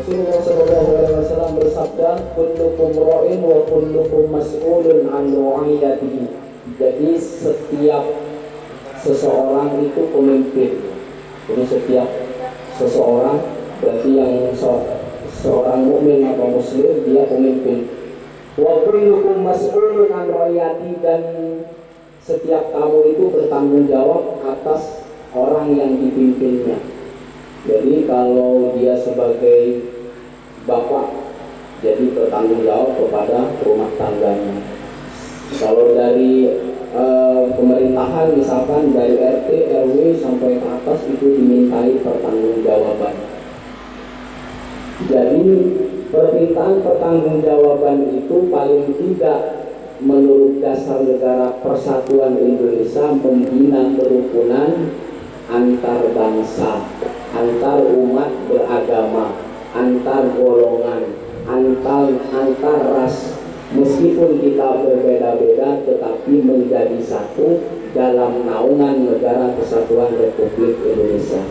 Rasulullah SAW bersabda, kullukum ra'in wa kullukum mas'ulun an ra'iyatihi. Jadi setiap seseorang itu pemimpin. Jadi setiap seseorang, berarti yang seorang mukmin atau muslim, dia pemimpin. Wa kullukum mas'ulun an ra'iyatihi, dan setiap kamu itu bertanggung jawab atas orang yang dipimpinnya. Jadi kalau dia sebagai bapak, jadi bertanggung jawab kepada rumah tangganya. Kalau dari pemerintahan, misalkan dari RT, RW sampai ke atas, itu dimintai pertanggungjawaban. Jadi permintaan pertanggungjawaban itu paling tidak menurut dasar negara Persatuan Indonesia membina kerukunan antar bangsa, antar umat beragama, antar golongan, antar ras. Meskipun kita berbeda-beda, tetapi menjadi satu dalam naungan Negara Kesatuan Republik Indonesia.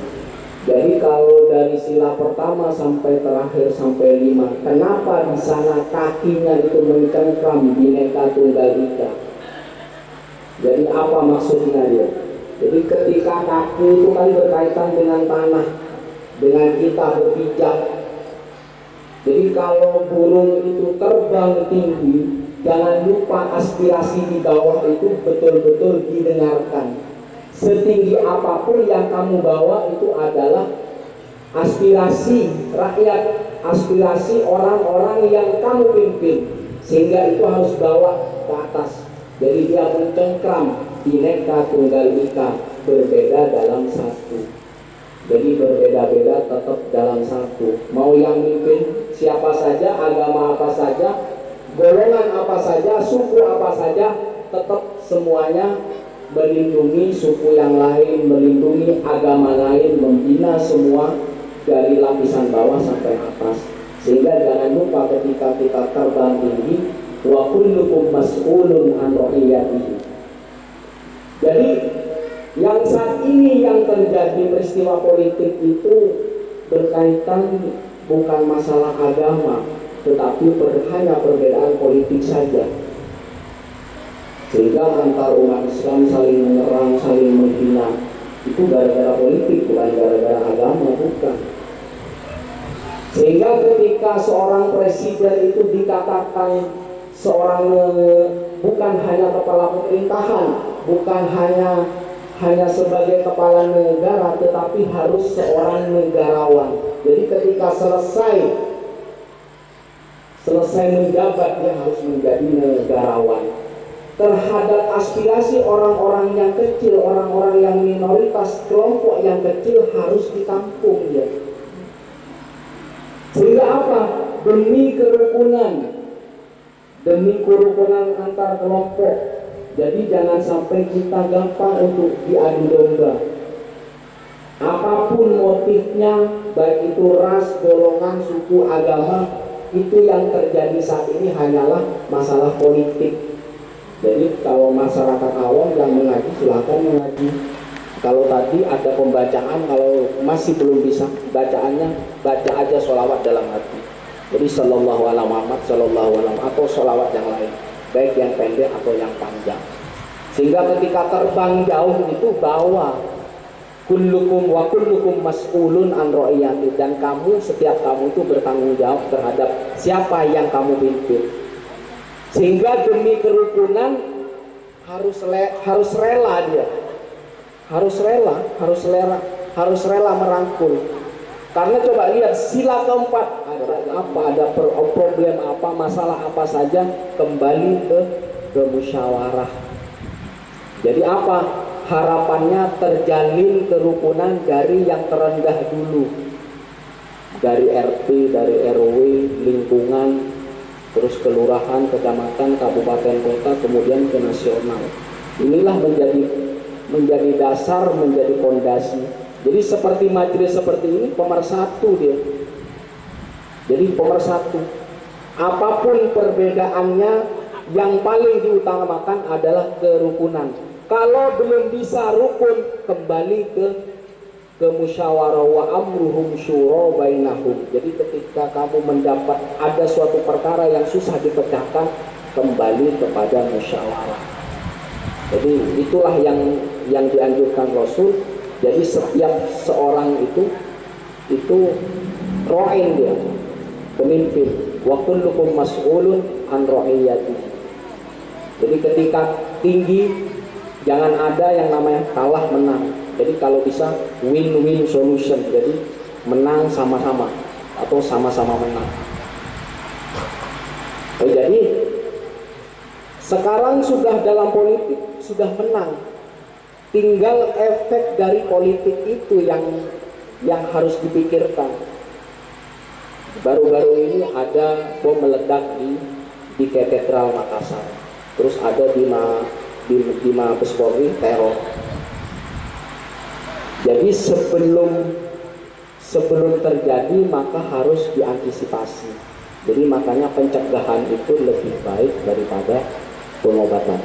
Jadi kalau dari sila pertama sampai terakhir sampai 5, kenapa di sana kakinya itu mencengkram Bhinneka Tunggal Ika? Jadi apa maksudnya dia? Jadi ketika kaki itu kan berkaitan dengan tanah, dengan kita berpijak. Jadi kalau burung itu terbang tinggi, jangan lupa aspirasi di bawah itu betul-betul didengarkan. Setinggi apapun yang kamu bawa itu adalah aspirasi rakyat, aspirasi orang-orang yang kamu pimpin, sehingga itu harus bawa ke atas. Jadi dia mencengkram Bhinneka Tunggal Ika, berbeda dalam satu. Jadi berbeda-beda tetap dalam satu. Mau yang mimpin siapa saja, agama apa saja, golongan apa saja, suku apa saja, tetap semuanya melindungi suku yang lain, melindungi agama lain, membina semua dari lapisan bawah sampai atas. Sehingga jangan lupa ketika kita terbang tinggi, wa kullukum mas'ulun an ra'iyatihi. Jadi yang saat ini yang terjadi peristiwa politik itu berkaitan bukan masalah agama, tetapi hanya perbedaan politik saja. Sehingga antar umat Islam saling menyerang, saling menghina. Itu gara-gara politik, bukan gara-gara agama, bukan. Sehingga ketika seorang presiden itu dikatakan seorang bukan hanya kepala pemerintahan, bukan hanya sebagai kepala negara, tetapi harus seorang negarawan. Jadi ketika selesai menjabat, dia harus menjadi negarawan. Terhadap aspirasi orang-orang yang kecil, orang-orang yang minoritas, kelompok yang kecil harus ditampung dia. Sehingga apa? Demi kerukunan antar kelompok. Jadi jangan sampai kita gampang untuk diadu domba. Apapun motifnya, baik itu ras, golongan, suku, agama, itu yang terjadi saat ini hanyalah masalah politik. Jadi kalau masyarakat awam yang mengaji, silahkan mengaji. Kalau tadi ada pembacaan, kalau masih belum bisa bacaannya, baca aja sholawat dalam hati. Jadi sallallahu alaihi Muhammad, sallallahu alaihi, atau sholawat yang lain, baik yang pendek atau yang panjang. Sehingga ketika terbang jauh itu bawa kullukum wa kullukum mas'ulun an ra'iyati, dan kamu, setiap kamu itu bertanggung jawab terhadap siapa yang kamu pimpin. Sehingga demi kerukunan harus rela dia, harus rela merangkul. Karena coba lihat sila keempat, ada problem apa, masalah apa saja, kembali ke musyawarah. Jadi apa harapannya? Terjalin kerukunan dari yang terendah dulu, dari RT, dari RW, lingkungan, terus kelurahan, kecamatan, kabupaten, kota, kemudian ke nasional. Inilah menjadi dasar, menjadi fondasi. Jadi seperti majelis seperti ini pemersatu dia. Jadi pemersatu. Apapun perbedaannya, yang paling diutamakan adalah kerukunan. Kalau belum bisa rukun, kembali ke ke musyawarah wa amruhum syura bainahum. Jadi ketika kamu mendapat ada suatu perkara yang susah dipecahkan, kembali kepada musyawarah. Jadi itulah yang dianjurkan Rasul. Jadi setiap seorang itu ra'in, dia pemimpin. Wa kullukum mas'ulun an ra'iyati. Jadi ketika tinggi, jangan ada yang namanya kalah menang. Jadi kalau bisa win-win solution, jadi menang sama-sama atau sama-sama menang. Jadi sekarang sudah dalam politik sudah menang, tinggal efek dari politik itu yang harus dipikirkan. Baru-baru ini ada bom meledak di Katedral Makassar, terus ada di Mabes Polri teror. Jadi sebelum terjadi maka harus diantisipasi. Jadi makanya pencegahan itu lebih baik daripada pengobatan.